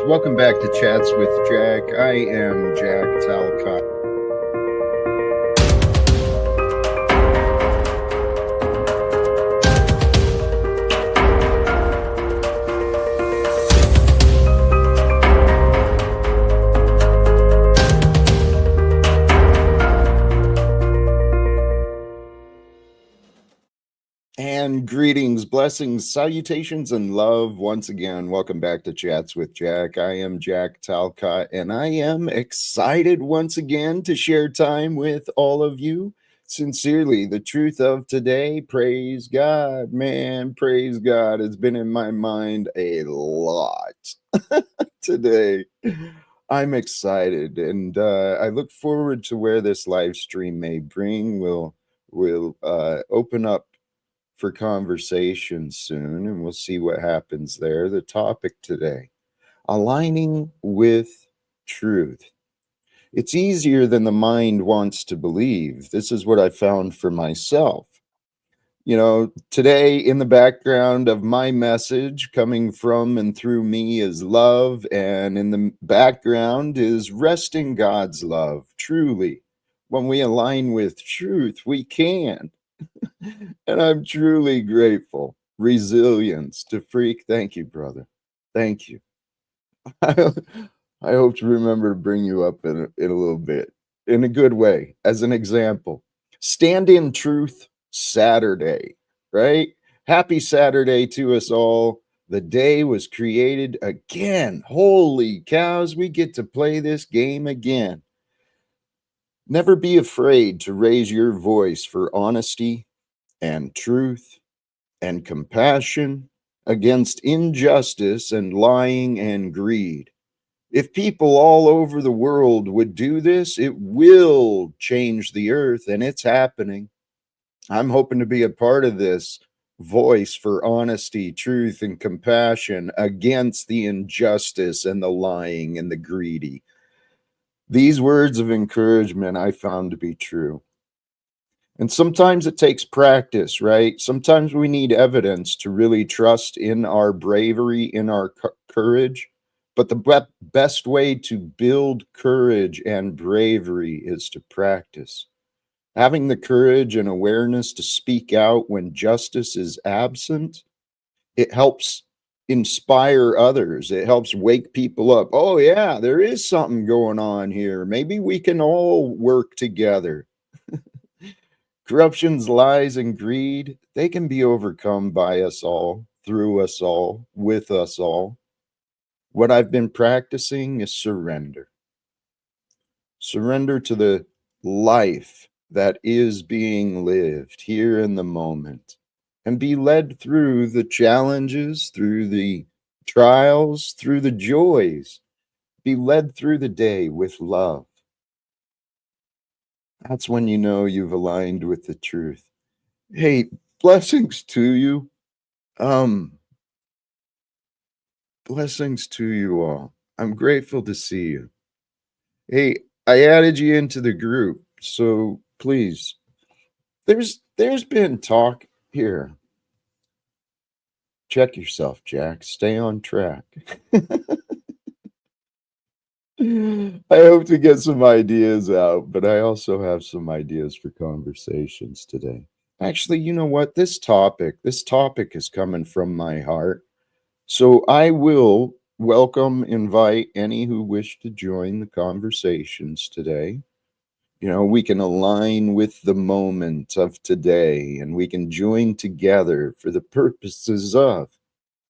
Welcome back to Chats with Jack. I am Jack Talcott. And greetings, blessings, salutations, and love once again. Welcome back to Chats with Jack. I am Jack Talcott, and I am excited once again to share time with all of you. Sincerely, the truth of today, praise God, man, praise God. It's been in my mind a lot today. I'm excited, and I look forward to where this live stream may bring. We'll open up for conversation soon, and we'll see what happens there. The topic today, aligning with truth. It's easier than the mind wants to believe. This is what I found for myself. You know, today in the background of my message coming from and through me is love, and in the background is resting God's love. Truly, when we align with truth, we can. And I'm truly grateful. Resilience to freak. Thank you, brother. Thank you. I hope to remember to bring you up in a little bit, in a good way, as an example. Stand in Truth Saturday, right? Happy Saturday to us all. The day was created again. Holy cows, we get to play this game again. Never be afraid to raise your voice for honesty and truth and compassion against injustice and lying and greed. If people all over the world would do this, it will change the earth, and it's happening. I'm hoping to be a part of this voice for honesty, truth, and compassion against the injustice and the lying and the greedy. These words of encouragement I found to be true. And sometimes it takes practice, right? Sometimes we need evidence to really trust in our bravery, in our courage. But the best way to build courage and bravery is to practice. Having the courage and awareness to speak out when justice is absent, it helps inspire others. It helps wake people up. Oh, yeah, there is something going on here. Maybe we can all work together. Corruptions, lies, and greed, they can be overcome by us all, through us all, with us all. What I've been practicing is surrender. Surrender to the life that is being lived here in the moment, and be led through the challenges, through the trials, through the joys. Be led through the day with love. That's when you know you've aligned with the truth. Hey, blessings to you. Blessings to you all. I'm grateful to see you. Hey, I added you into the group, so please. There's been talk here. Check yourself, Jack. Stay on track. I hope to get some ideas out, but I also have some ideas for conversations today. Actually, you know what? This topic is coming from my heart. So I will invite any who wish to join the conversations today. You know, we can align with the moment of today, and we can join together for the purposes of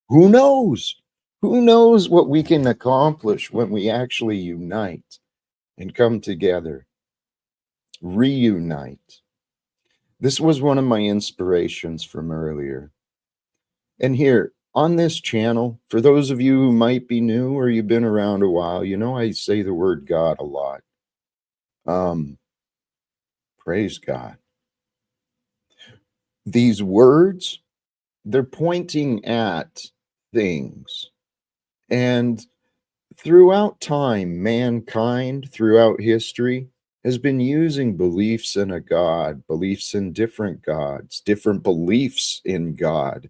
who knows? Who knows what we can accomplish when we actually unite and come together, reunite. This was one of my inspirations from earlier. And here on this channel, for those of you who might be new or you've been around a while, you know I say the word God a lot. Praise God. These words, they're pointing at things. And throughout time, mankind, throughout history, has been using beliefs in a God, beliefs in different gods, different beliefs in God,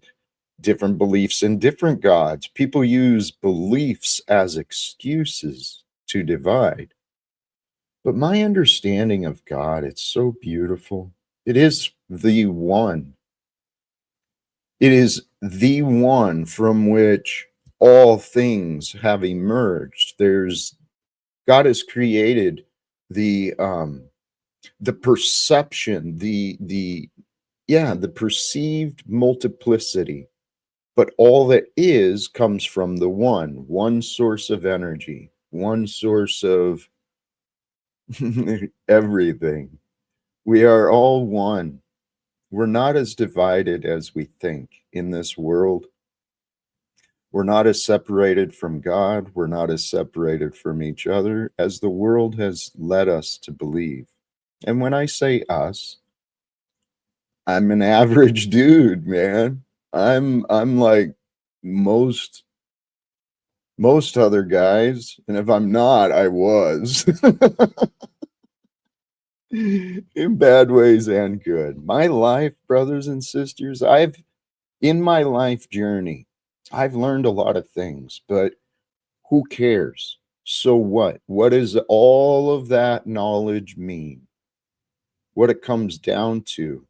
different beliefs in different gods. People use beliefs as excuses to divide. But my understanding of God, it's so beautiful. It is the one. It is the one from which all things have emerged. There's God has created the perception, the perceived multiplicity, but all that is comes from the one source of energy, one source of everything. We are all one. We're not as divided as we think in this world. We're not as separated from God. We're not as separated from each other as the world has led us to believe. And when I say us, I'm an average dude, man. I'm like most other guys, and if I'm not, I was. In bad ways and good. My life, brothers and sisters, in my life journey, I've learned a lot of things, but who cares? So what? What does all of that knowledge mean? What it comes down to,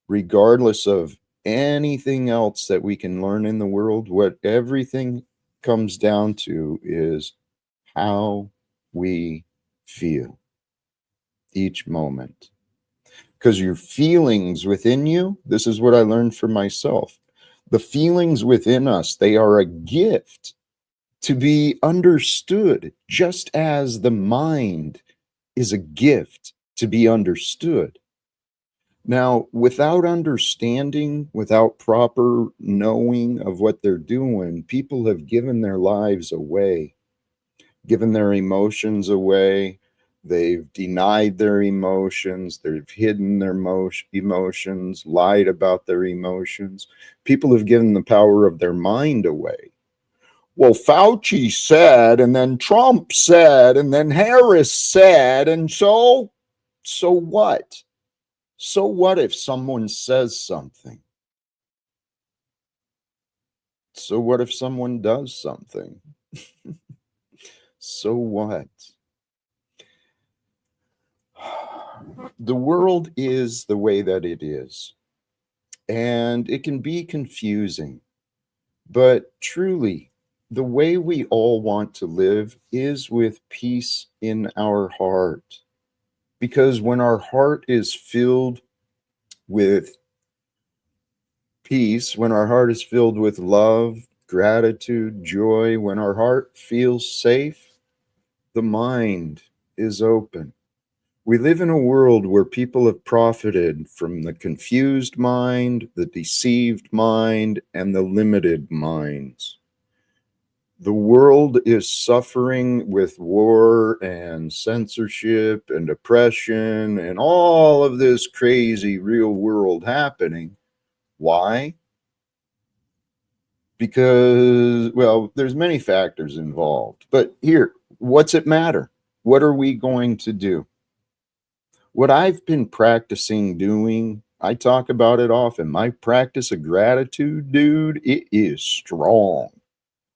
regardless of anything else that we can learn in the world, what everything comes down to is how we feel each moment. Because your feelings within you, this is what I learned for myself. The feelings within us, they are a gift to be understood, just as the mind is a gift to be understood. Now, without understanding, without proper knowing of what they're doing, people have given their lives away, given their emotions away. They've denied their emotions. They've hidden their emotions, lied about their emotions. People have given the power of their mind away. Well, Fauci said, and then Trump said, and then Harris said, and so what? So what if someone says something? So what if someone does something? So what? The world is the way that it is, and it can be confusing, but truly, the way we all want to live is with peace in our heart. Because when our heart is filled with peace, when our heart is filled with love, gratitude, joy, when our heart feels safe, the mind is open. We live in a world where people have profited from the confused mind, the deceived mind, and the limited minds. The world is suffering with war and censorship and oppression and all of this crazy real world happening. Why? Because, well, there's many factors involved. But here, what's it matter? What are we going to do? What I've been practicing doing, I talk about it often. My practice of gratitude, dude, it is strong.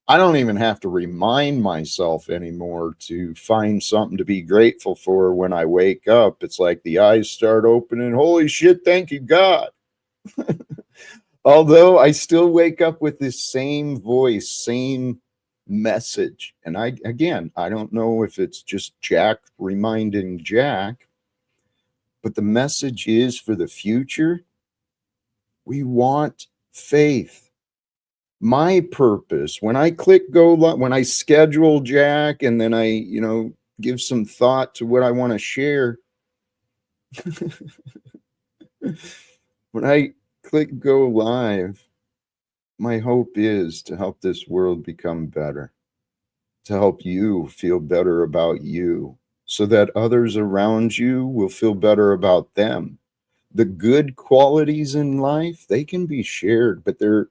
I don't even have to remind myself anymore to find something to be grateful for when I wake up. It's like the eyes start opening. Holy shit, thank you, God. Although I still wake up with this same voice, same message. And I don't know if it's just Jack reminding Jack, but the message is for the future. We want faith. My purpose, when I click go, when I schedule Jack and then I, give some thought to what I want to share, when I click go live, my hope is to help this world become better, to help you feel better about you, so that others around you will feel better about them. The good qualities in life, they can be shared, but they're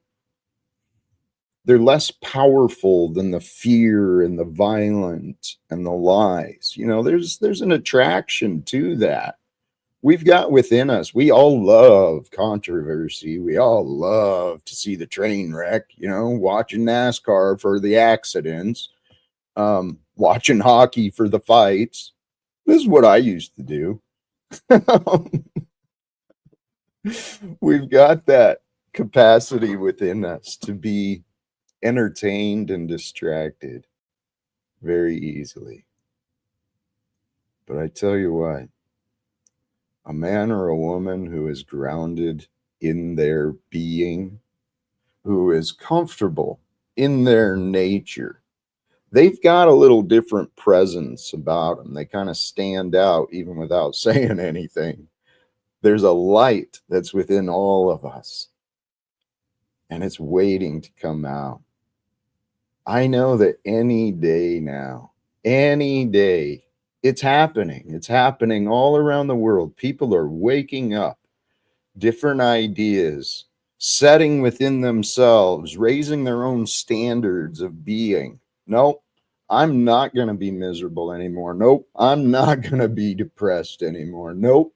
less powerful than the fear and the violence and the lies. There's an attraction to that. we've got within us. We all love controversy. We all love to see the train wreck, watching NASCAR for the accidents, watching hockey for the fights. This is what I used to do. We've got that capacity within us to be entertained and distracted very easily. But I tell you what, a man or a woman who is grounded in their being, who is comfortable in their nature, they've got a little different presence about them. They kind of stand out even without saying anything. There's a light that's within all of us, and it's waiting to come out. I know that any day now, any day, it's happening. It's happening all around the world. People are waking up, different ideas, setting within themselves, raising their own standards of being. Nope, I'm not going to be miserable anymore. Nope, I'm not going to be depressed anymore. Nope,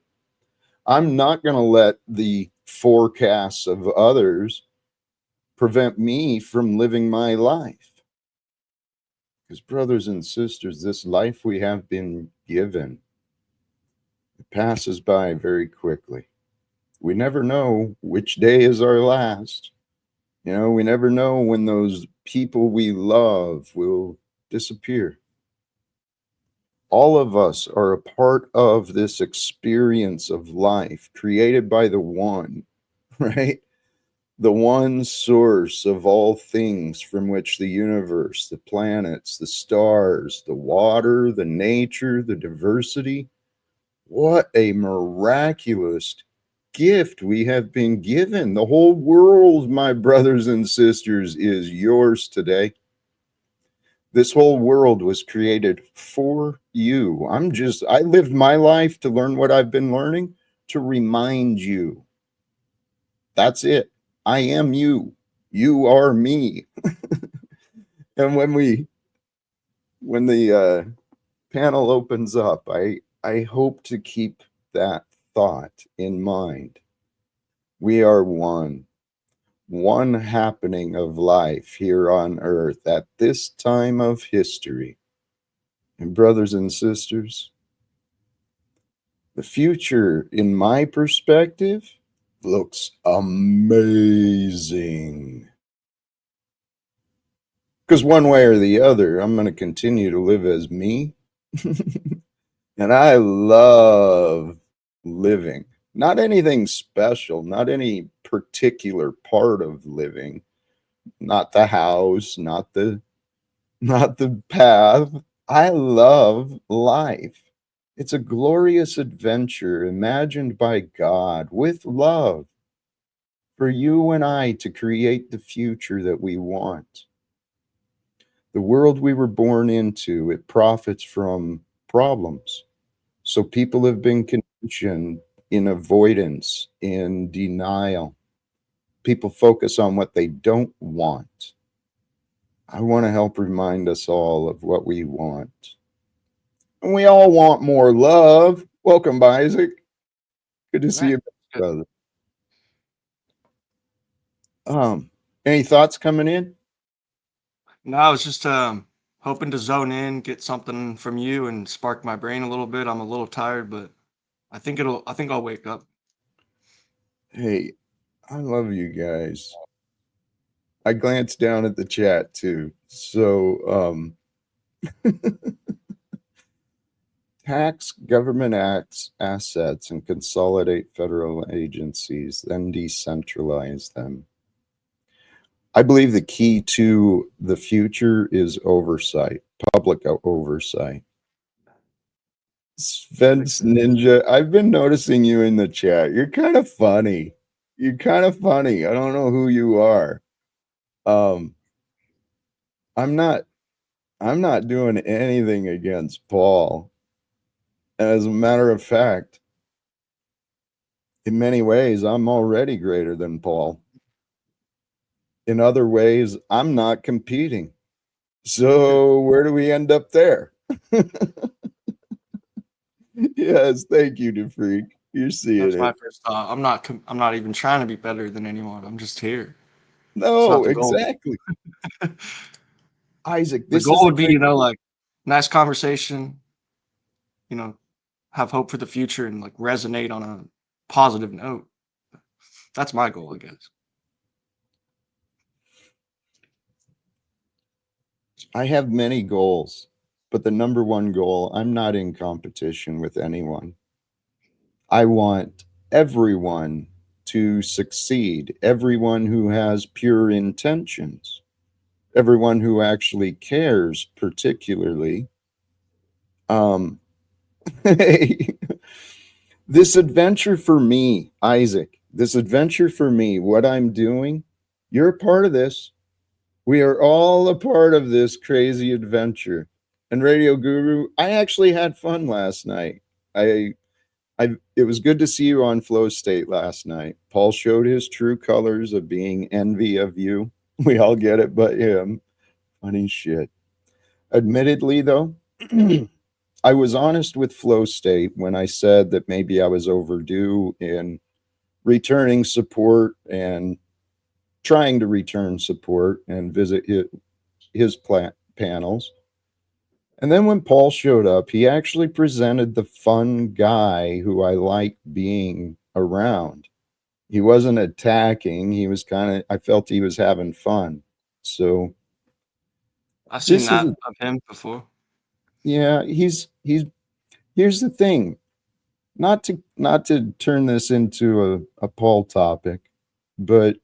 I'm not going to let the forecasts of others prevent me from living my life. Because, brothers and sisters, this life we have been given, it passes by very quickly. We never know which day is our last. We never know when those people we love will disappear. All of us are a part of this experience of life created by the one, right? The one source of all things from which the universe, the planets, the stars, the water, the nature, the diversity, what a miraculous gift we have been given. The whole world, my brothers and sisters, is yours today. This whole world was created for you. I lived my life to learn what I've been learning, to remind you. That's it. I am you. You are me. And when the panel opens up, I hope to keep that thought in mind. We are one happening of life here on earth at this time of history. And brothers and sisters, the future, in my perspective, looks amazing. Because one way or the other, I'm going to continue to live as me. And I love living. Not anything special, not any particular part of living, not the house, not the path. I love life. It's a glorious adventure imagined by God with love for you and I to create the future that we want. The world we were born into, it profits from problems. So people have been conditioned in avoidance, in denial. People focus on what they don't want. I want to help remind us all of what we want. And we all want more love. Welcome, Isaac. Good to see Right. you, brother. Any thoughts coming in? No, I was just hoping to zone in, get something from you, and spark my brain a little bit. I'm a little tired, but I think I'll wake up. Hey, I love you guys. I glanced down at the chat too. So, tax government acts assets and consolidate federal agencies, then decentralize them. I believe the key to the future is oversight, public oversight. Spence Ninja, I've been noticing you in the chat. You're kind of funny. You're kind of funny. I don't know who you are. Um, I'm not I'm not doing anything against Paul. As a matter of fact, in many ways, I'm already greater than Paul. In other ways, I'm not competing. So where do we end up there? Yes, thank you, DeFreak. You're seeing That's my it. first thought. I'm not even trying to be better than anyone. I'm just here. It's not No, the goal. exactly. Isaac, The this goal is the would be, kind. like, nice conversation, you know, have hope for the future and like resonate on a positive note. That's my goal, I guess. I have many goals, but the number one goal, I'm not in competition with anyone. I want everyone to succeed, everyone who has pure intentions, everyone who actually cares, particularly. Um, this adventure for me, Isaac, this adventure for me, what I'm doing, you're a part of this. We are all a part of this crazy adventure. And Radio Guru, I actually had fun last night. I it was good to see you on Flow State last night. Paul showed his true colors of being envy of you. We all get it but him. Funny shit. Admittedly though, I was honest with Flow State when I said that maybe I was overdue in returning support and trying to return support and visit his panels. And then when Paul showed up, he actually presented the fun guy who I like being around. He wasn't attacking. He was kind of, I felt he was having fun. So I've seen this is, that of him before. yeah, here's the thing. Not to turn this into a Paul topic, but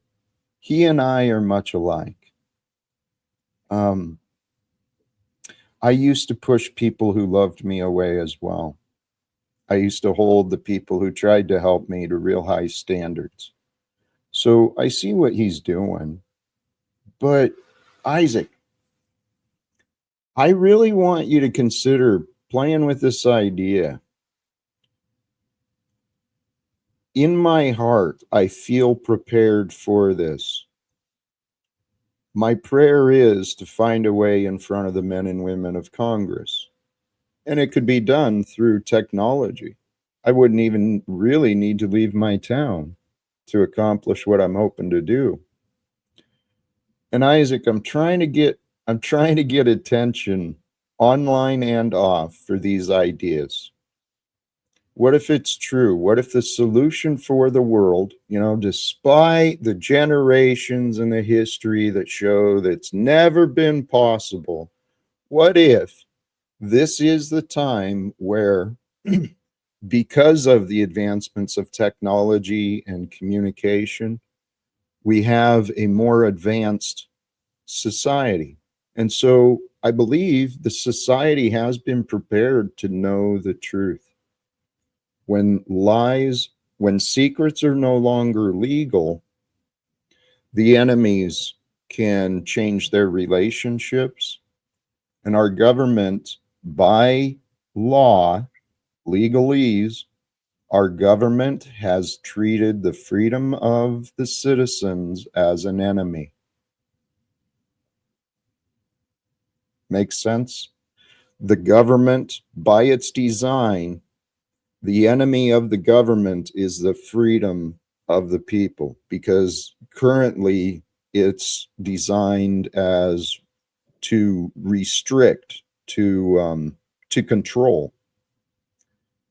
he and I are much alike. Um, I used to push people who loved me away as well. I used to hold the people who tried to help me to real high standards. So I see what he's doing. But Isaac, I really want you to consider playing with this idea. In my heart, I feel prepared for this. My prayer is to find a way in front of the men and women of Congress. And it could be done through technology. I wouldn't even really need to leave my town to accomplish what I'm hoping to do. And Isaac, I'm trying to get attention online and off for these ideas. What if it's true? What if the solution for the world, despite the generations and the history that show that it's never been possible, what if this is the time where, because of the advancements of technology and communication, we have a more advanced society? And so I believe the society has been prepared to know the truth. When secrets are no longer legal, the enemies can change their relationships. And our government, by law, legalese, our government has treated the freedom of the citizens as an enemy. Makes sense? The government, by its design, the enemy of the government is the freedom of the people, because currently it's designed as to restrict, to control,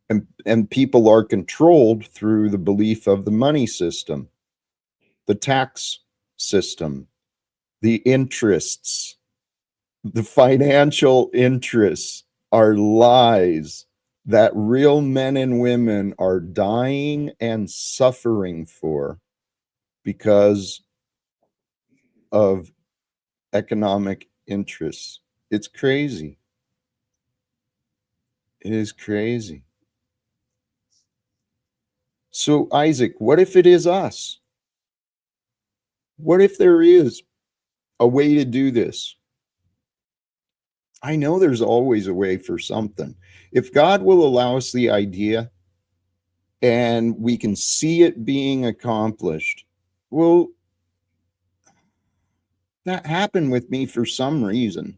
and people are controlled through the belief of the money system, the tax system, the interests. The financial interests are lies that real men and women are dying and suffering for because of economic interests. It's crazy. It is crazy. So, Isaac, what if it is us? What if there is a way to do this? I know there's always a way for something. If God will allow us the idea and we can see it being accomplished, well, that happened with me for some reason.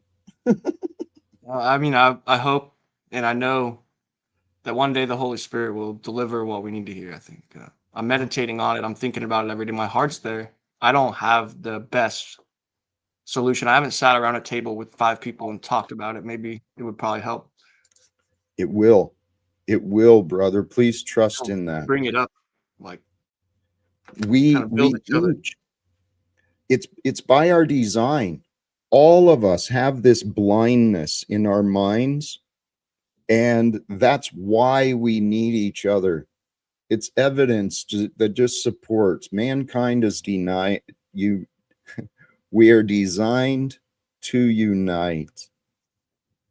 I mean, I hope and I know that one day the Holy Spirit will deliver what we need to hear. I think I'm meditating on it. I'm thinking about it every day. My heart's there. I don't have the best solution. I haven't sat around a table with 5 people and talked about it. Maybe it would probably help. It will. It will, brother. Please trust in that. Bring it up, like We kind of build we each other. each, it's by our design. All of us have this blindness in our minds, and that's why we need each other. It's evidence that just supports mankind is denied you. We are designed to unite.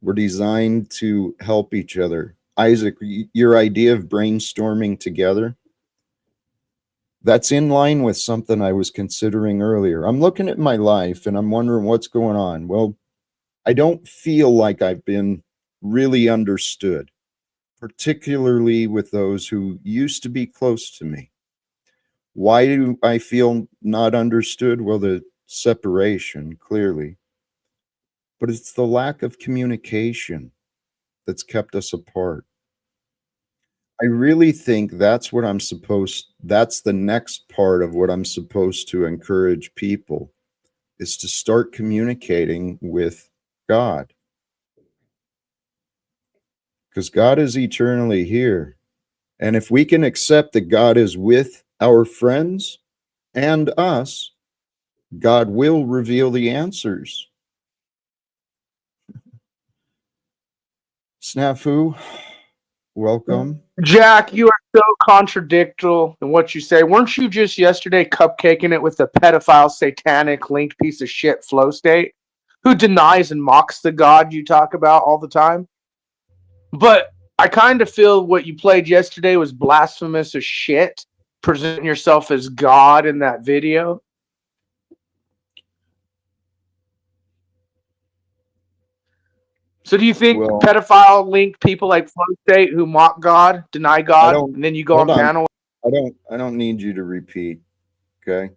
We're designed to help each other. Isaac, your idea of brainstorming together, that's in line with something I was considering earlier. I'm looking at my life and I'm wondering what's going on. Well, I don't feel like I've been really understood, particularly with those who used to be close to me. Why do I feel not understood? Well, the separation, clearly, but it's the lack of communication that's kept us apart. I really think that's that's the next part of what I'm supposed to encourage people is to start communicating with God. Because God is eternally here. And if we can accept that God is with our friends and us, God will reveal the answers. Snafu, welcome. Jack, you are so contradictory in what you say. Weren't you just yesterday cupcaking it with the pedophile, satanic, linked piece of shit flow state who denies and mocks the God you talk about all the time? But I kind of feel what you played yesterday was blasphemous as shit, presenting yourself as God in that video. So do you think Well, pedophile linked people like Flow State who mock God, deny I God, don't, and then you go hold on on. panel? I don't need you to repeat. Okay.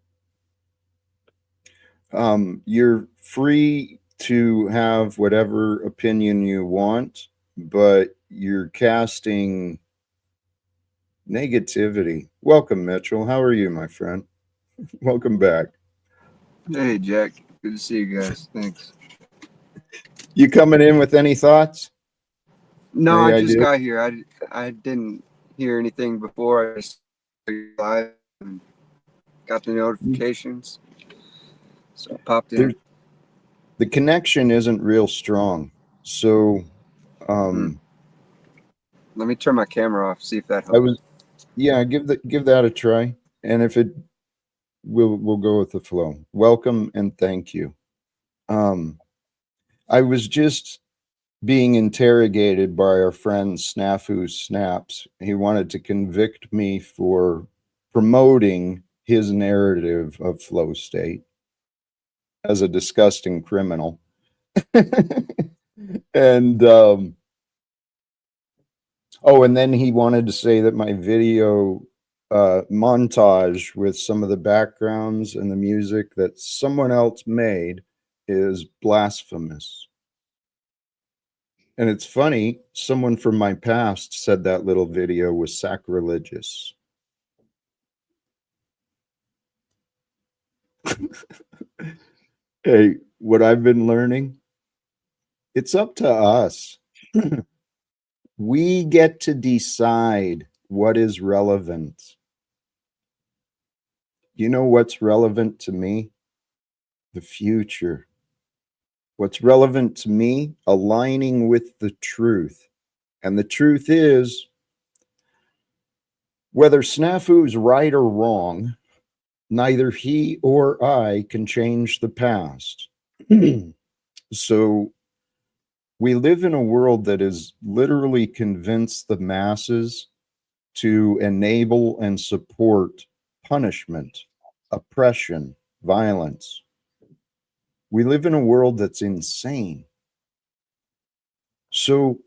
You're free to have whatever opinion you want, but you're casting negativity. Welcome, Mitchell. How are you, my friend? Welcome back. Hey, Jack. Good to see you guys. Thanks. You coming in with any thoughts? No, Any I just idea? got here. I didn't hear anything before. I just live and got the notifications, so I popped in. The connection isn't real strong, so Let me turn my camera off. See if that I helps. was give that a try, and if it we'll go with the flow. Welcome and thank you. I was just being interrogated by our friend Snafu Snaps. He wanted to convict me for promoting his narrative of flow state as a disgusting criminal. And and then he wanted to say that my video montage with some of the backgrounds and the music that someone else made is blasphemous. And it's funny, someone from my past said that little video was sacrilegious. Hey, what I've been learning, it's up to us. We get to decide what is relevant. You know what's relevant to me? The future. What's relevant to me? Aligning with the truth. And the truth is, whether Snafu's right or wrong, neither he or I can change the past. So we live in a world that has literally convinced the masses to enable and support punishment, oppression, violence. We live in a world that's insane. So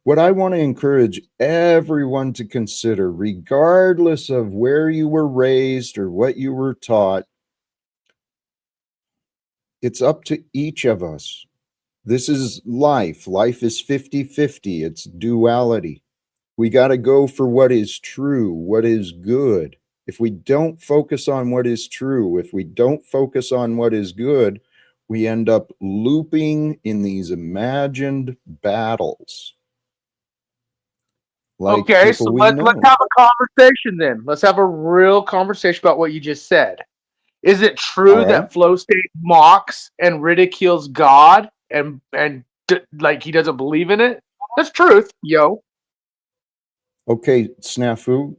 what I want to encourage everyone to consider, regardless of where you were raised or what you were taught, it's up to each of us. This is life. Life is 50-50. It's duality. We got to go for what is true, what is good. If we don't focus on what is true, if we don't focus on what is good, we end up looping in these imagined battles. Like okay, so people we let's know. have a conversation then. Let's have a real conversation about what you just said. Is it true All right. that Flow State mocks and ridicules God and like he doesn't believe in it? That's truth, yo. Okay, Snafu,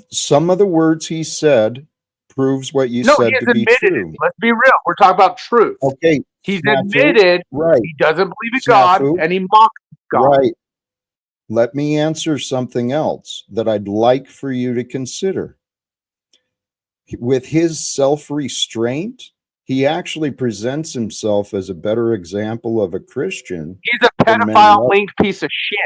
some of the words he said proves what you No, he said has to be admitted true. it. Let's be real. We're talking about truth. Okay, He's Snafu, admitted right, he doesn't believe in God Snafu, and he mocks God. right. Let me answer something else that I'd like for you to consider. With his self-restraint, he actually presents himself as a better example of a Christian. He's a than many pedophile others. linked piece of shit.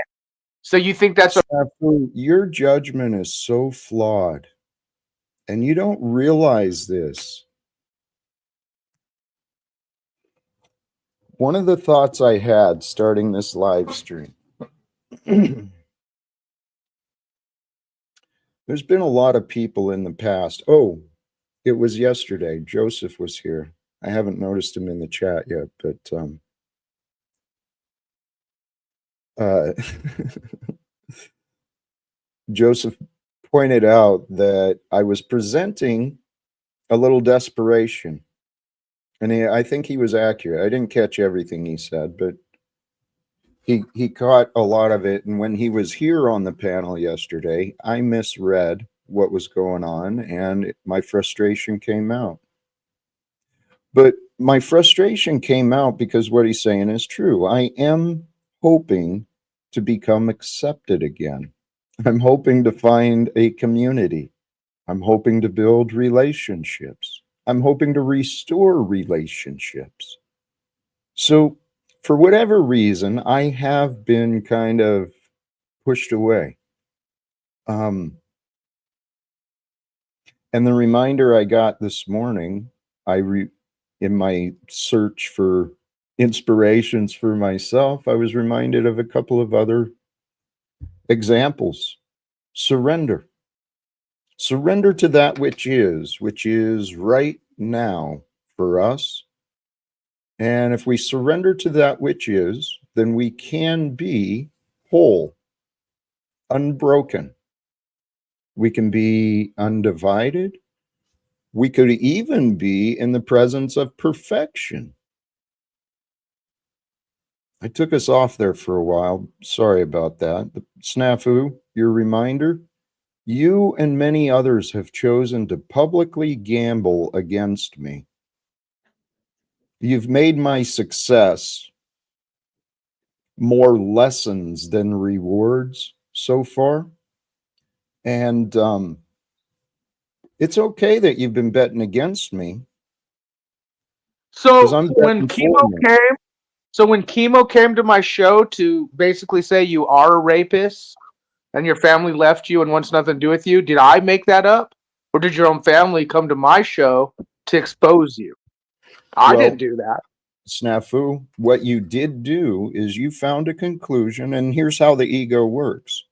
So you think that's a Snafu, your judgment is so flawed, and you don't realize this. One of the thoughts I had starting this live stream, there's been a lot of people in the past. Oh, it was yesterday. Joseph was here. I haven't noticed him in the chat yet, but Joseph pointed out that I was presenting a little desperation. And I think he was accurate. I didn't catch everything he said, but he caught a lot of it. And when he was here on the panel yesterday, I misread what was going on and my frustration came out. But my frustration came out because what he's saying is true. I am hoping to become accepted again. I'm hoping to find a community. I'm hoping to build relationships. I'm hoping to restore relationships. So, for whatever reason, I have been kind of pushed away. And the reminder I got this morning, in my search for inspirations for myself, I was reminded of a couple of other examples. Surrender. Surrender to that which is right now for us. And if we surrender to that which is, then we can be whole, unbroken. We can be undivided. We could even be in the presence of perfection. I took us off there for a while. Sorry about that. The snafu, your reminder, you and many others have chosen to publicly gamble against me. You've made my success more lessons than rewards so far. And it's okay that you've been betting against me. so I'm when betting for chemo you. came so when chemo came to my show to basically say you are a rapist and your family left you and wants nothing to do with you, did I make that up? Or did your own family come to my show to expose you? I Well, didn't do that. snafu, what you did do is you found a conclusion, and here's how the ego works.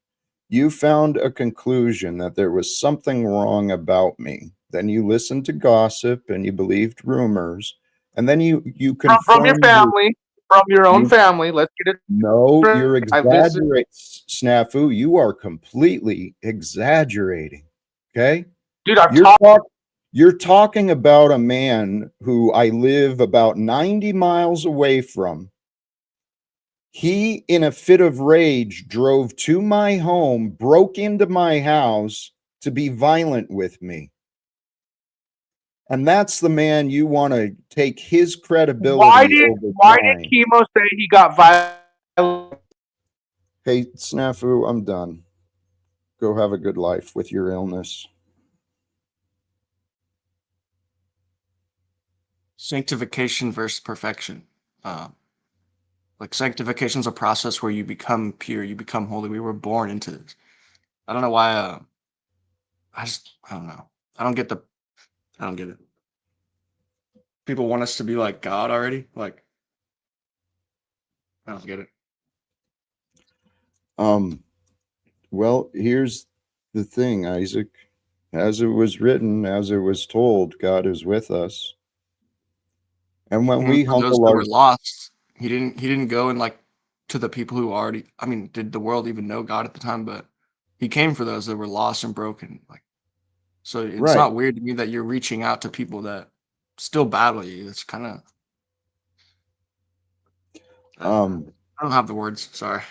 You found a conclusion that there was something wrong about me. Then you listened to gossip and you believed rumors, and then you From your confirmed family, from your own you family. Let's get it no, straight. you're I listened. exaggerating, snafu. You are completely exaggerating. Okay, Dude, I've you're talked. you're talking about a man who I live about 90 miles away from. He, in a fit of rage, drove to my home, broke into my house to be violent with me. And that's the man you want to take his credibility over Why mine. did chemo say he got violent? Hey, snafu, I'm done. Go have a good life with your illness. Sanctification versus perfection. Like sanctification is a process where you become pure, you become holy. We were born into this. I don't know why. I don't know. I don't get it. People want us to be like God already. Like, I don't get it. Well, here's the thing, Isaac. As it was written, as it was told, God is with us. And when we For those humble that our were lost, he didn't go and like to the people who already. I mean, did the world even know God at the time? But he came for those that were lost and broken. Like, so it's right, not weird to me that you're reaching out to people that still battle you. It's kind of. um, I don't have the words. Sorry.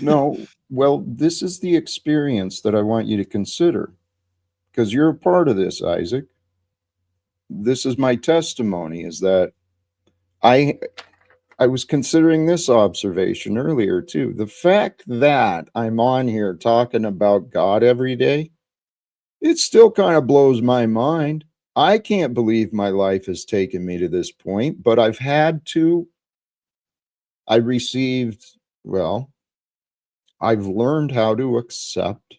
no, well, this is the experience that I want you to consider because you're a part of this, Isaac. This is my testimony is that I I was considering this observation earlier too. The fact that I'm on here talking about God every day, it still kind of blows my mind. I can't believe my life has taken me to this point, but I've had to. I received, well, I've learned how to accept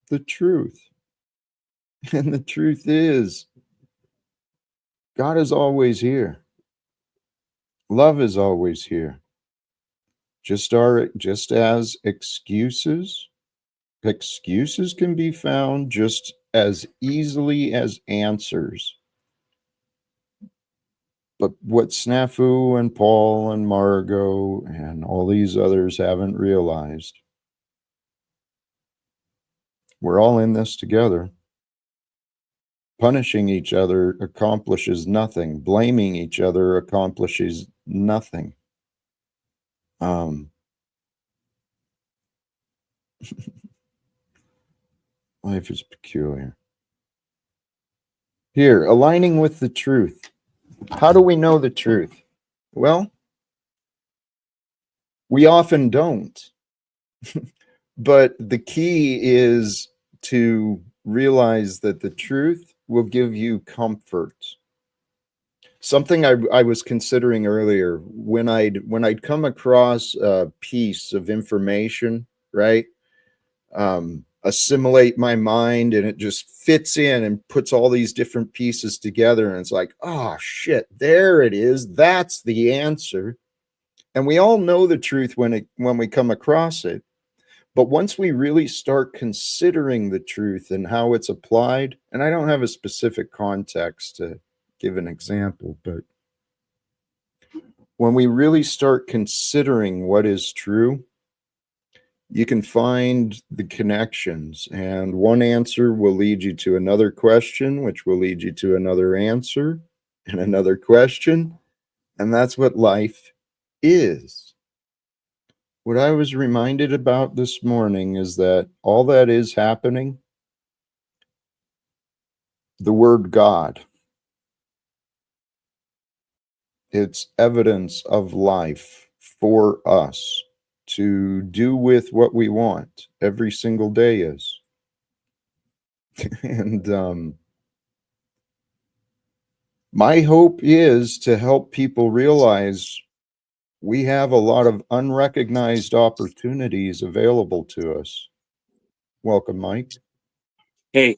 the truth. And the truth is, God is always here. Love is always here. Just as excuses can be found just as easily as answers. But what Snafu and Paul and Margot and all these others haven't realized, we're all in this together. Punishing each other accomplishes nothing. Blaming each other accomplishes nothing. Life is peculiar. Here, aligning with the truth. How do we know the truth? Well, we often don't. But the key is to realize that the truth will give you comfort. Something I was considering earlier when I'd come across a piece of information, right? Assimilate my mind and it just fits in and puts all these different pieces together. And it's like, oh shit, there it is. That's the answer. And we all know the truth when we come across it. But once we really start considering the truth and how it's applied, and I don't have a specific context to give an example, but when we really start considering what is true, you can find the connections, and one answer will lead you to another question, which will lead you to another answer and another question. And that's what life is. What I was reminded about this morning is that all that is happening, the word God, it's evidence of life for us to do with what we want every single day is. And my hope is to help people realize we have a lot of unrecognized opportunities available to us. Welcome, Mike. Hey,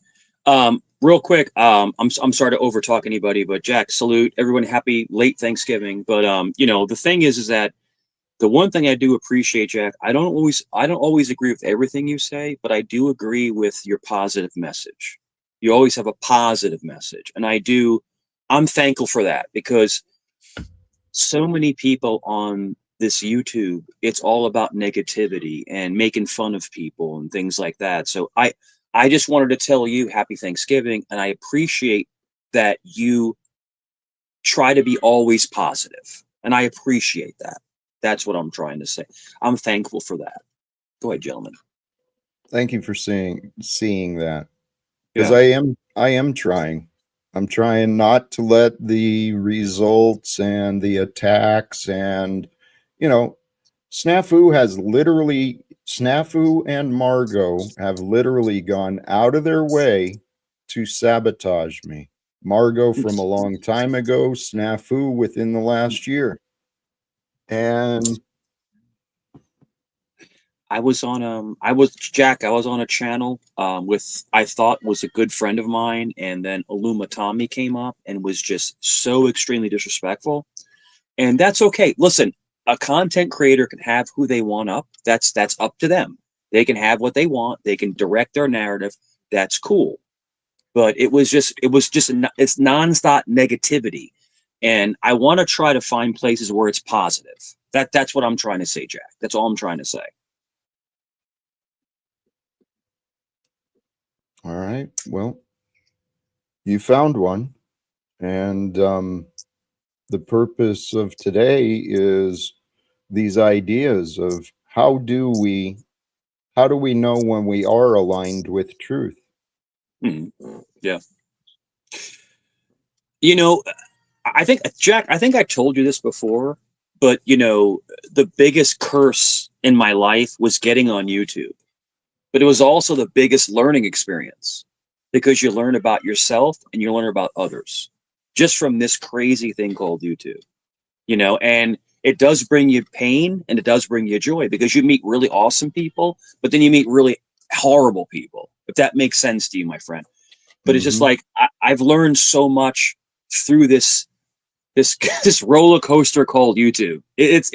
real quick, I'm sorry to overtalk anybody, but Jack, salute everyone. Happy late Thanksgiving. But you know, the thing is that the one thing I do appreciate, Jack, I don't always agree with everything you say, but I do agree with your positive message. You always have a positive message, and I'm thankful for that because so many people on this YouTube, it's all about negativity and making fun of people and things like that. So I just wanted to tell you happy Thanksgiving, and I appreciate that you try to be always positive, and I appreciate that. That's what I'm trying to say. I'm thankful for that. Go ahead, gentlemen. Thank you for seeing that. Because Yeah. I am trying. I'm trying not to let the results and the attacks and Snafu and Margot have literally gone out of their way to sabotage me. Margot from a long time ago, Snafu within the last year. And I was on Jack, I was on a channel with I thought was a good friend of mine, and then Aluma Tommy came up and was just so extremely disrespectful. And that's okay. Listen, a content creator can have who they want up. That's up to them. They can have what they want. They can direct their narrative. That's cool. But it's nonstop negativity. And I want to try to find places where it's positive. That's what I'm trying to say, Jack. That's all I'm trying to say. All right. Well, you found one. And the purpose of today is these ideas of how do we know when we are aligned with truth? Yeah. You know, I think, Jack, I think I told you this before, but you know, the biggest curse in my life was getting on YouTube. But it was also the biggest learning experience because you learn about yourself and you learn about others just from this crazy thing called YouTube, you know, and it does bring you pain and it does bring you joy because you meet really awesome people, but then you meet really horrible people, if that makes sense to you, my friend. But it's just like, I've learned so much through this roller coaster called YouTube. This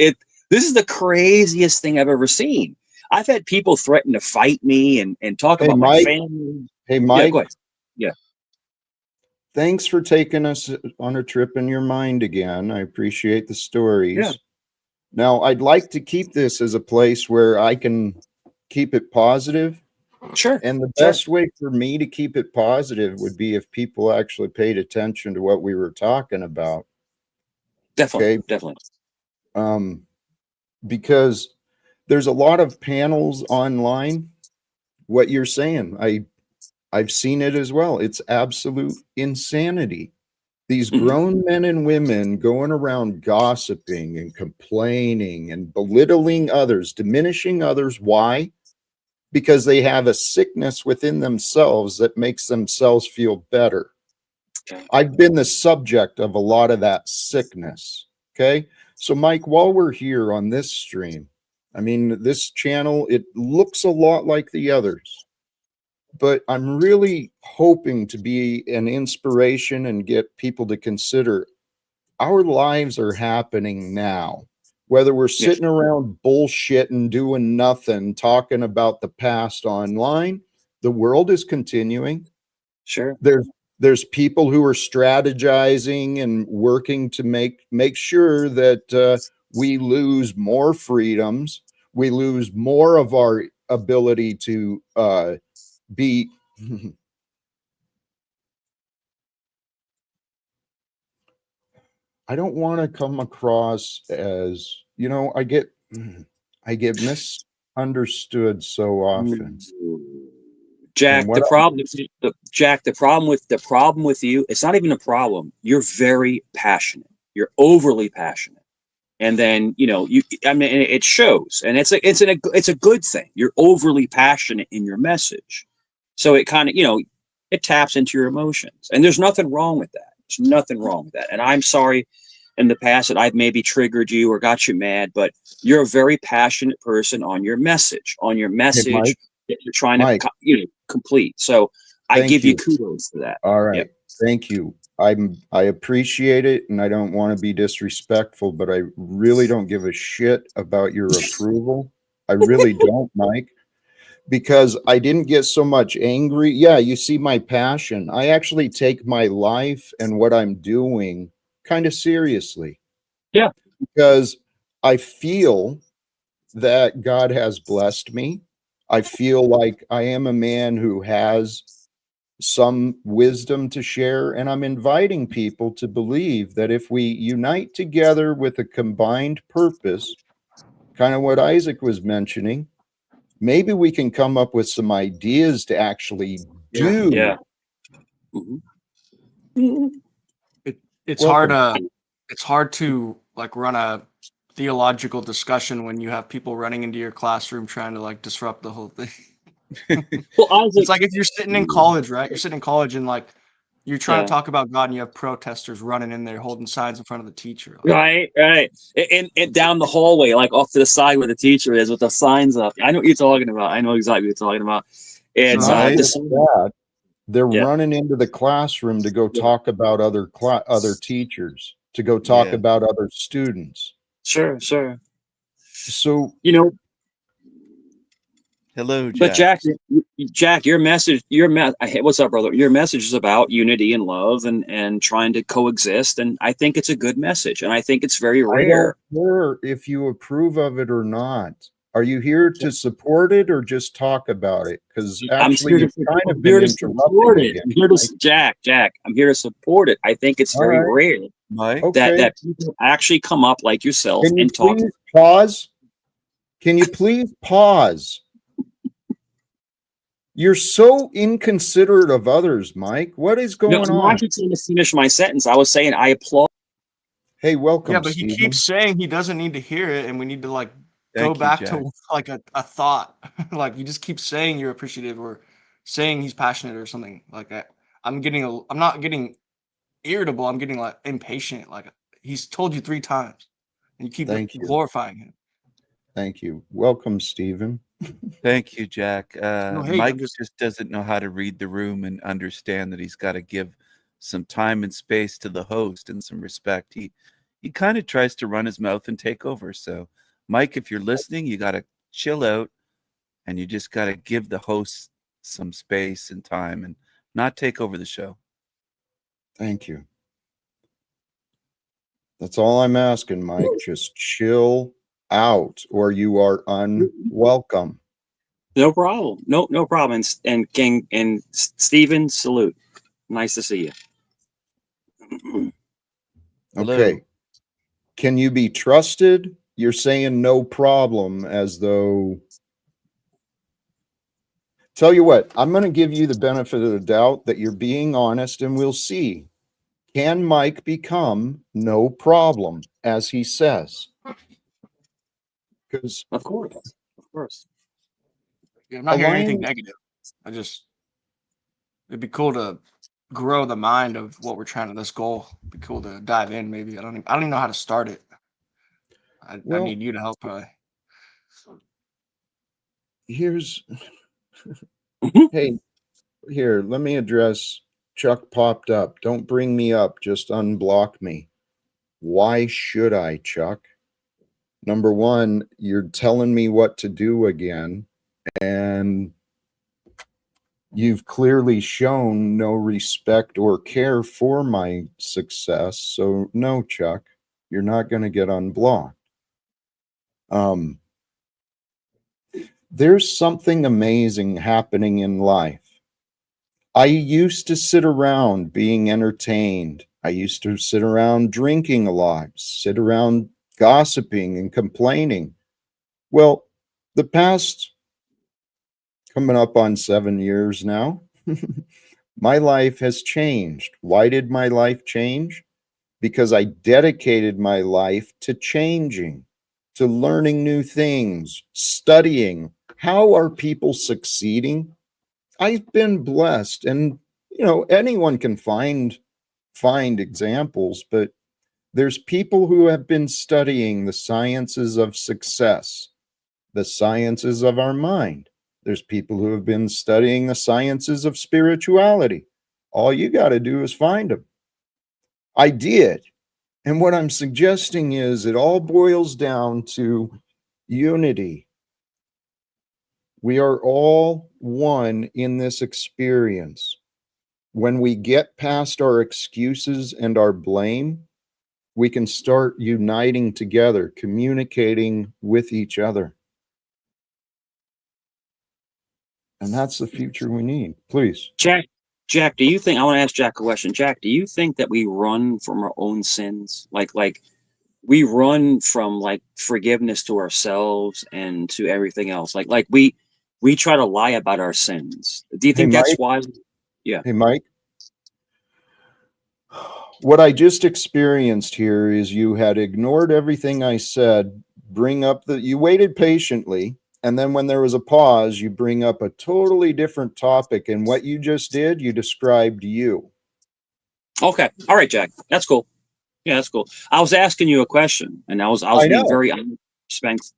is the craziest thing I've ever seen. I've had people threaten to fight me and talk about my family. Hey, Mike. Yeah, go ahead. Yeah. Thanks for taking us on a trip in your mind again. I appreciate the stories. Yeah. Now, I'd like to keep this as a place where I can keep it positive. Sure. And the best way for me to keep it positive would be if people actually paid attention to what we were talking about. Definitely. Okay? Definitely. Because there's a lot of panels online. What you're saying, I've seen it as well. It's absolute insanity. These grown men and women going around gossiping and complaining and belittling others, diminishing others. Why? Because they have a sickness within themselves that makes themselves feel better. I've been the subject of a lot of that sickness. Okay. So, Mike, while we're here on this stream, I mean, this channel, it looks a lot like the others, but I'm really hoping to be an inspiration and get people to consider our lives are happening now. Whether we're sitting around bullshitting, doing nothing, talking about the past online, the world is continuing. Sure. There's people who are strategizing and working to make sure that we lose more freedoms, we lose more of our ability to be. I don't want to come across as, you know, I get misunderstood so often. Jack, the problem with you, it's not even a problem. You're very passionate. You're overly passionate. And then, you know, I mean, it shows, and it's a good thing. You're overly passionate in your message. So it kind of, you know, it taps into your emotions, and there's nothing wrong with that. There's nothing wrong with that. And I'm sorry in the past that I've maybe triggered you or got you mad, but you're a very passionate person on your message, Hey, Mike, that you're trying to, you know, complete. So I give you kudos for that. All right. Yep. Thank you. I appreciate it, and I don't want to be disrespectful, but I really don't give a shit about your approval. I really don't, Mike, because I didn't get so much angry. Yeah, you see my passion. I actually take my life and what I'm doing kind of seriously. Yeah. Because I feel that God has blessed me. I feel like I am a man who has some wisdom to share, and I'm inviting people to believe that if we unite together with a combined purpose, kind of what Isaac was mentioning, maybe we can come up with some ideas to actually do. Yeah. It's hard to like run a theological discussion when you have people running into your classroom trying to like disrupt the whole thing. Well, it's like if you're sitting in college, right? You're sitting in college and like you're trying to talk about God and you have protesters running in there holding signs in front of the teacher. Like, right. And down the hallway, like off to the side where the teacher is with the signs up. I know what you're talking about. I know exactly what you're talking about. It's they're running into the classroom to go talk about other teachers, to go talk about other students. Sure. So, you know, Hello, But Jack. Jack, what's up, brother? Your message is about unity and love and trying to coexist, and I think it's a good message, and I think it's very I don't rare. care if you approve of it or not. Are you here to support it or just talk about it? Because I'm actually, here to you've kind of I'm been here to interrupting support it. again. I'm here to Mike. Jack. I'm here to support it. I think it's All very right. rare Mike, Okay. that people actually come up like yourself Can you and talk. please pause? Can you please pause? You're so inconsiderate of others, Mike. What is No, going I'm on? actually trying to finish my sentence. I was saying I applaud. Hey, welcome, Yeah, but he Stephen. keeps saying he doesn't need to hear it, and we need to like go thank you, back Jack. to like a thought. Like you just keep saying you're appreciative or saying he's passionate or something like that. I'm not getting irritable. I'm getting like impatient. Like he's told you 3 times, and you keep Thank you. glorifying him. Thank you. Welcome, Stephen. Thank you, Jack. No hate. Mike I'm just just doesn't know how to read the room and understand that he's got to give some time and space to the host and some respect. He kind of tries to run his mouth and take over. So, Mike, if you're listening, you got to chill out and you just got to give the host some space and time and not take over the show. Thank you. That's all I'm asking, Mike. Just chill out or you are unwelcome. No problem. No problem. And King and Stephen, salute. Nice to see you. Hello. Okay. Can you be trusted? You're saying no problem as though. Tell you what, I'm going to give you the benefit of the doubt that you're being honest and we'll see. Can Mike become no problem, as he says? Because Of course. Yeah, I'm not hearing anything align. negative. It'd be cool to grow the mind of what we're trying to this goal. It'd be cool to dive in. Maybe I don't even know how to start it. I Well, need you to help. here's. Mhm. Hey, here, let me address. Chuck popped up. Don't bring me up. Just unblock me. Why should I, Chuck? Number one, you're telling me what to do again, and you've clearly shown no respect or care for my success. So, no, Chuck, you're not going to get unblocked. There's something amazing happening in life. I used to sit around being entertained. I used to sit around drinking a lot, sit around gossiping and complaining. Well, the past coming up on 7 years now, my life has changed. Why did my life change? Because I dedicated my life to changing, to learning new things, studying. How are people succeeding? I've been blessed, and anyone can find examples, but there's people who have been studying the sciences of success, the sciences of our mind. There's people who have been studying the sciences of spirituality. All you got to do is find them. I did. And what I'm suggesting is it all boils down to unity. We are all one in this experience. When we get past our excuses and our blame, we can start uniting together, communicating with each other. And that's the future we need. Please. Jack, do you think I want to ask Jack a question? Jack, do you think that we run from our own sins? Like we run from like forgiveness to ourselves and to everything else. Like we try to lie about our sins. Do you think that's Mike. why? Yeah. Hey, Mike. What I just experienced here is you had ignored everything I said, you waited patiently, and then when there was a pause, you bring up a totally different topic. And what you just did, you described you. Okay. All right, Jack. That's cool. Yeah, that's cool. I was asking you a question, and I was I being know. very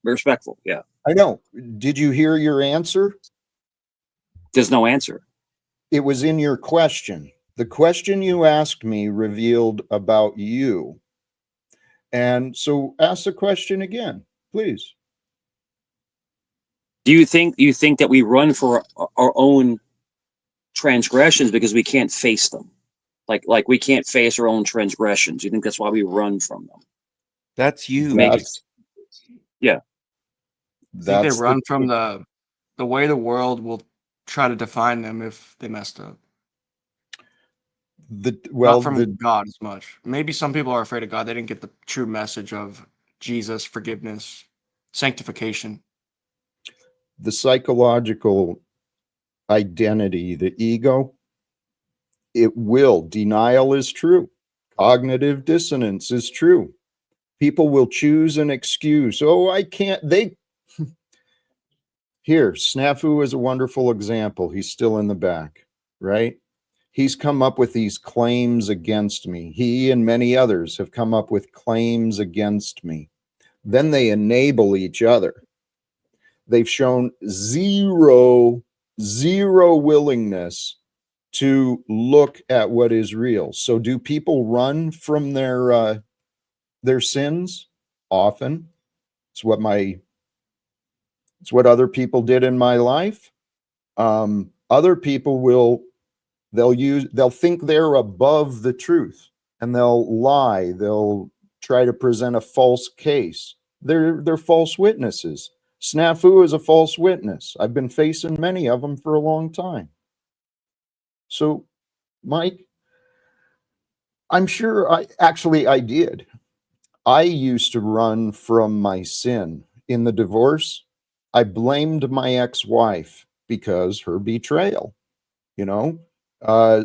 respectful. Yeah. I know. Did you hear your answer? There's no answer. It was in your question. The question you asked me revealed about you. And so ask the question again, please. Do you think that we run for our own transgressions because we can't face them? Like we can't face our own transgressions. You think that's why we run from them? That's you. Make Mike. it, yeah. I think they That's run from the way the world will try to define them if they messed up. Not from God as much. Maybe some people are afraid of God. They didn't get the true message of Jesus, forgiveness, sanctification. the psychological identity, the ego, denial is true. Cognitive dissonance is true. People will choose an excuse. Oh, I can't, here, Snafu is a wonderful example. He's still in the back, right? He's come up with these claims against me. He and many others have come up with claims against me. Then they enable each other. They've shown zero willingness to look at what is real. So do people run from their sins? Often. It's what other people did in my life. Other people they'll think they're above the truth, and they'll lie. They'll try to present a false case. They're false witnesses. Snafu is a false witness. I've been facing many of them for a long time. So, Mike, I'm sure I did. I used to run from my sin. In the divorce, I blamed my ex-wife because her betrayal,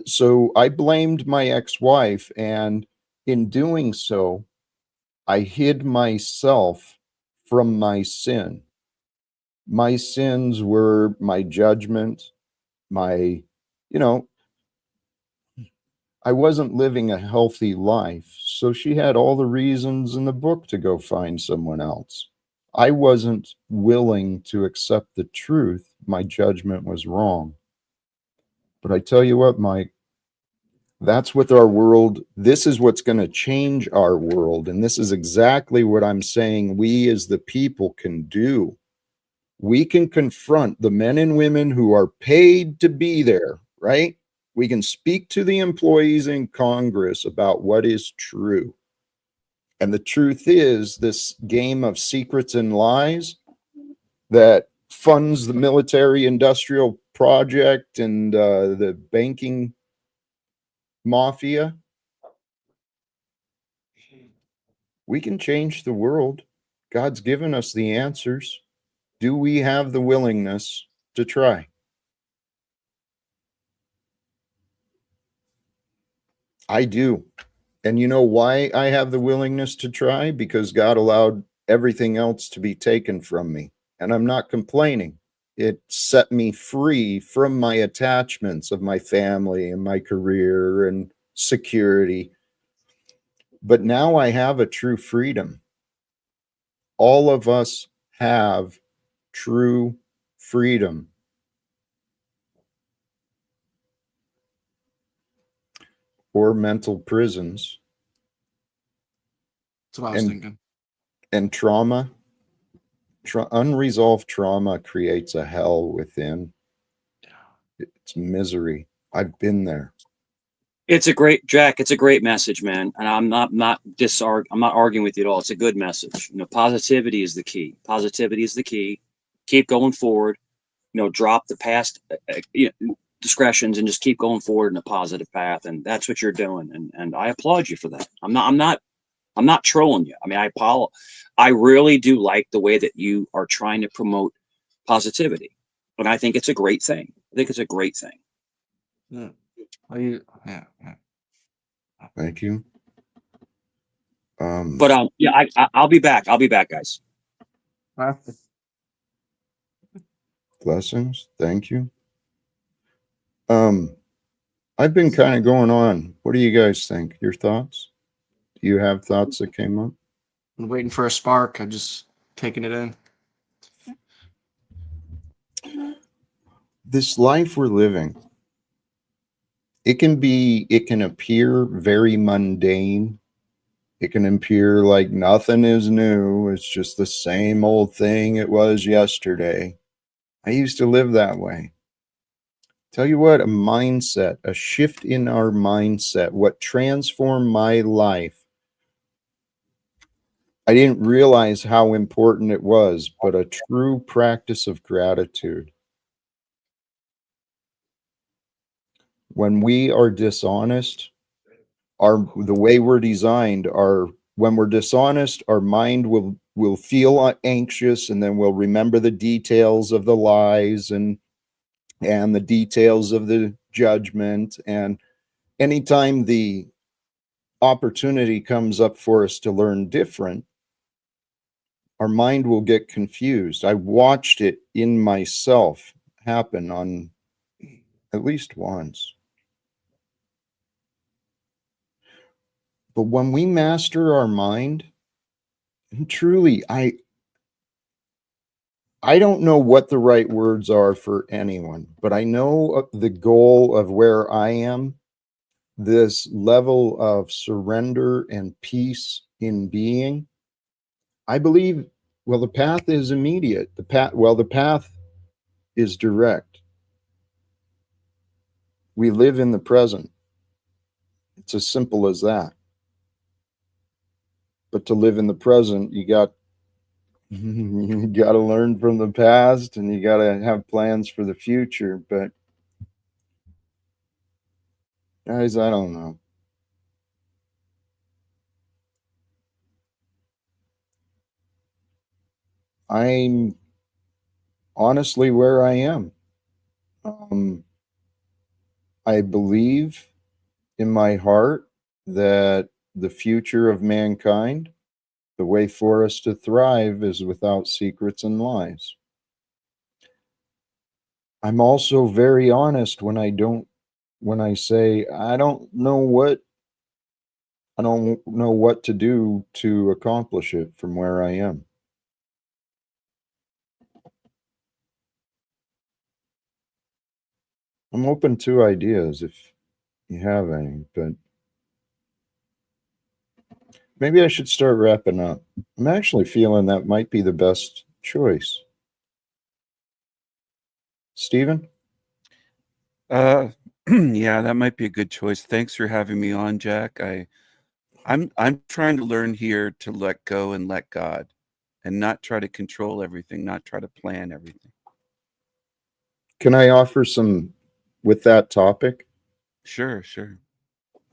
so I blamed my ex-wife, and in doing so, I hid myself from my sin. My sins were my judgment, I wasn't living a healthy life, so she had all the reasons in the book to go find someone else. I wasn't willing to accept the truth. My judgment was wrong. But I tell you what, Mike, that's what our world, this is what's going to change our world. And this is exactly what I'm saying we as the people can do. We can confront the men and women who are paid to be there, right? We can speak to the employees in Congress about what is true. And the truth is, this game of secrets and lies that funds the military industrial project and the banking mafia, we can change the world. God's given us the answers. Do we have the willingness to try? I do. And you know why I have the willingness to try? Because God allowed everything else to be taken from me. And I'm not complaining. It set me free from my attachments of my family and my career and security. But now I have a true freedom. All of us have true freedom. Or mental prisons. That's what I was thinking. And trauma, unresolved trauma creates a hell within. It's misery. I've been there. It's a great, Jack. It's a great message, man. And I'm not arguing with you at all. It's a good message. Positivity is the key. Positivity is the key. Keep going forward. Drop the past discretions and just keep going forward in a positive path. And that's what you're doing. And I applaud you for that. I'm not trolling you. I mean, I really do like the way that you are trying to promote positivity. And I think it's a great thing. I think it's a great thing. Yeah. Thank you. But yeah, I'll be back. I'll be back, guys. Blessings. Thank you. I've been kind of going on. What do you guys think? Your thoughts? Do you have thoughts that came up? I'm waiting for a spark. I'm just taking it in. This life we're living, it can appear very mundane. It can appear like nothing is new. It's just the same old thing it was yesterday. I used to live that way. Tell you what, a mindset, a shift in our mindset, what transformed my life. I didn't realize how important it was, but a true practice of gratitude. When we are dishonest, the way we're designed, when we're dishonest, our mind will feel anxious, and then we'll remember the details of the lies and the details of the judgment. And anytime the opportunity comes up for us to learn different, our mind will get confused. I watched it in myself happen on at least once. But when we master our mind, and truly, I don't know what the right words are for anyone, but I know the goal of where I am, this level of surrender and peace in being. I believe, well, the path is immediate. The path is direct. We live in the present. It's as simple as that. But to live in the present, you got to learn from the past, and you got to have plans for the future. But guys, I don't know. I'm honestly where I am. I believe in my heart that the future of mankind, the way for us to thrive, is without secrets and lies. I'm also very honest when I say I don't know what to do to accomplish it from where I am. I'm open to ideas if you have any, but maybe I should start wrapping up. I'm actually feeling that might be the best choice. Stephen? Yeah, that might be a good choice. Thanks for having me on, Jack. I'm trying to learn here to let go and let God, and not try to control everything, not try to plan everything. Can I offer some with that topic? Sure, sure.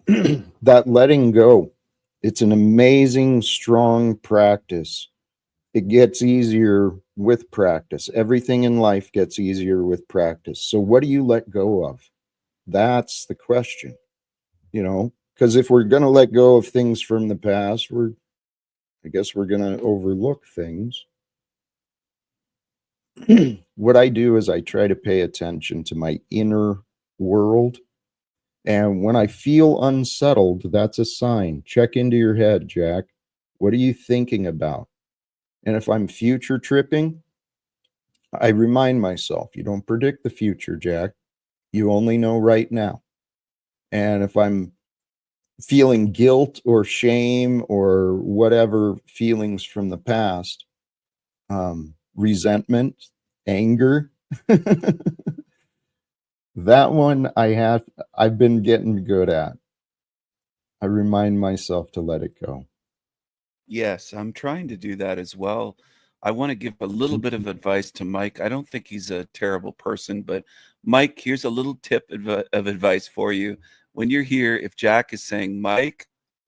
That letting go, it's an amazing, strong practice. It gets easier with practice. Everything in life gets easier with practice. So what do you let go of? That's the question, because if we're going to let go of things from the past, I guess we're going to overlook things. What I do is I try to pay attention to my inner world. And when I feel unsettled, that's a sign. Check into your head, Jack. What are you thinking about? And if I'm future tripping, I remind myself, you don't predict the future, Jack. You only know right now. And if I'm feeling guilt or shame or whatever feelings from the past, resentment, anger, that one I've been getting good at. I remind myself to let it go. Yes, I'm trying to do that as well. I want to give a little bit of advice to Mike. I don't think he's a terrible person, but Mike, here's a little tip of advice for you. When you're here, if Jack is saying, Mike,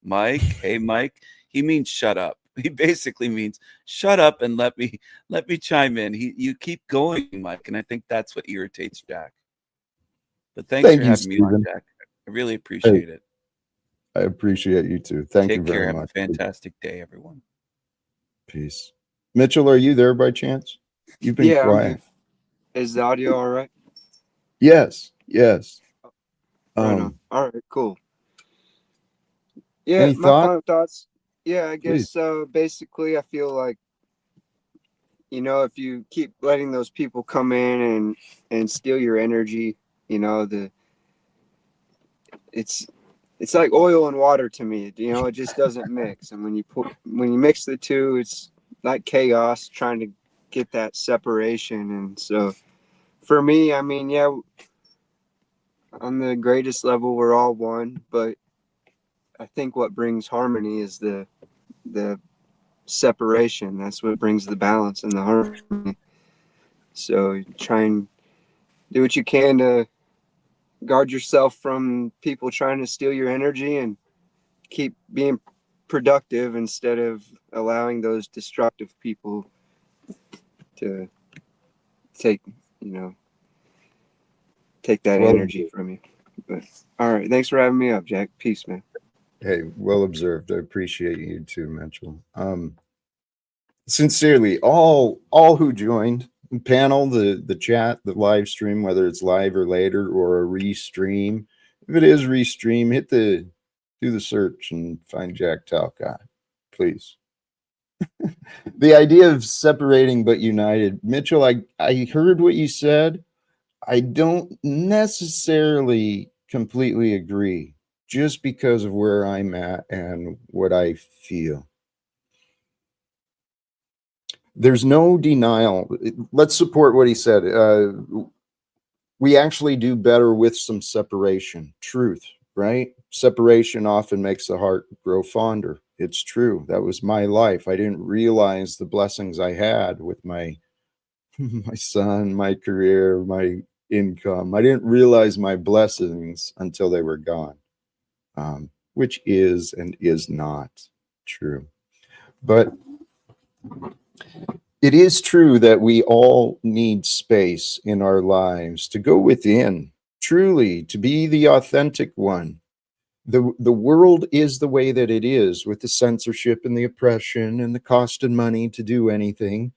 hey, Mike, he means shut up. He basically means shut up and let me chime in. You keep going, Mike, and I think that's what irritates Jack. But thanks Thank for you, having me on, Stephen. Jack. I really appreciate it. I appreciate you too. Thank you Take care. very Have much. a fantastic day, everyone. Peace. Mitchell, are you there by chance? You've been Yeah, I'm quiet. here. Is the audio all right? Yes. Right on. All right, cool. Yeah, Any my thought? final thoughts. Yeah, I Please. guess basically I feel like, if you keep letting those people come in and steal your energy, it's like oil and water to me. It just doesn't mix. And when you mix the two, it's like chaos trying to get that separation. And so for me, I mean, yeah, on the greatest level, we're all one, but I think what brings harmony is the separation. That's what brings the balance and the harmony. So try and do what you can to guard yourself from people trying to steal your energy and keep being productive instead of allowing those destructive people to take, take that Well, energy from you. But all right, thanks for having me up, Jack. Peace, man. hey, well observed. I appreciate you too, Mitchell. Sincerely, all who joined the panel, the chat, the live stream, whether it's live or later or a restream. If it is restream, do the search and find Jack Talcott, please. The idea of separating but united, Mitchell, I heard what you said. I don't necessarily completely agree, just because of where I'm at and what I feel. There's no denial. Let's support what he said. We actually do better with some separation. Truth, right? Separation often makes the heart grow fonder. It's true. That was my life. I didn't realize the blessings I had with my my son, my career, my income. I didn't realize my blessings until they were gone, which is and is not true. But it is true that we all need space in our lives to go within, truly, to be the authentic one. The world is the way that it is, with the censorship and the oppression and the cost and money to do anything.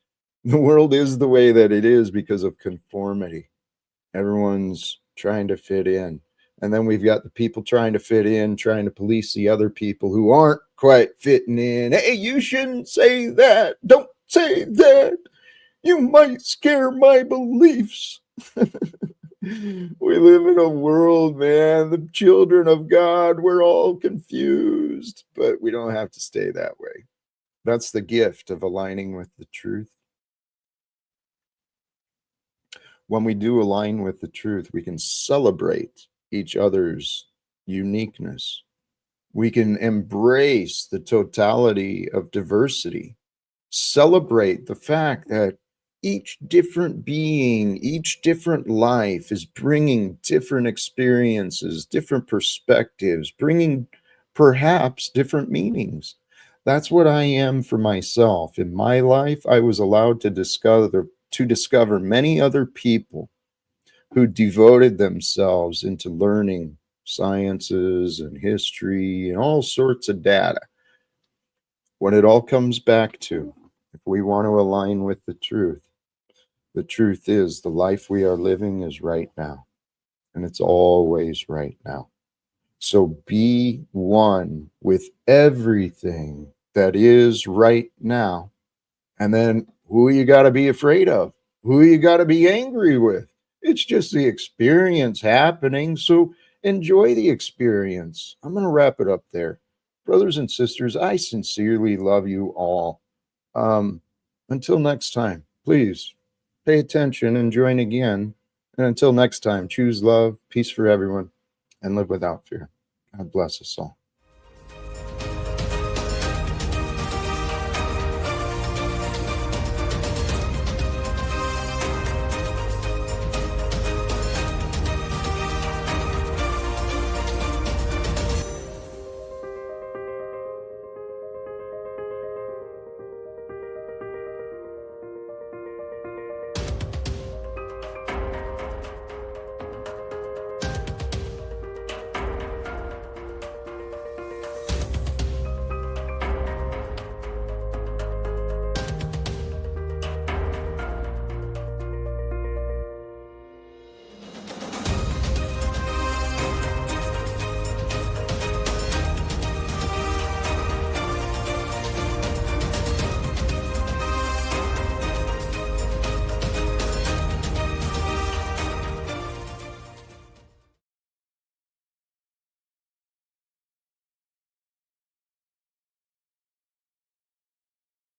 The world is the way that it is because of conformity. Everyone's trying to fit in. And then we've got the people trying to fit in, trying to police the other people who aren't quite fitting in. Hey, you shouldn't say that. Don't say that. You might scare my beliefs. We live in a world, man. The children of God, we're all confused, but we don't have to stay that way. That's the gift of aligning with the truth. When we do align with the truth, we can celebrate each other's uniqueness. We can embrace the totality of diversity, celebrate the fact that each different being, each different life is bringing different experiences, different perspectives, bringing perhaps different meanings. That's what I am for myself. In my life, I was allowed to discover many other people who devoted themselves into learning sciences and history and all sorts of data. When it all comes back to, if we want to align with the truth is the life we are living is right now, and it's always right now. So be one with everything that is right now. And then who you got to be afraid of? Who you got to be angry with? It's just the experience happening. So enjoy the experience. I'm going to wrap it up there. Brothers and sisters, I sincerely love you all. Until next time, please pay attention and join again. And until next time, choose love, peace for everyone, and live without fear. God bless us all.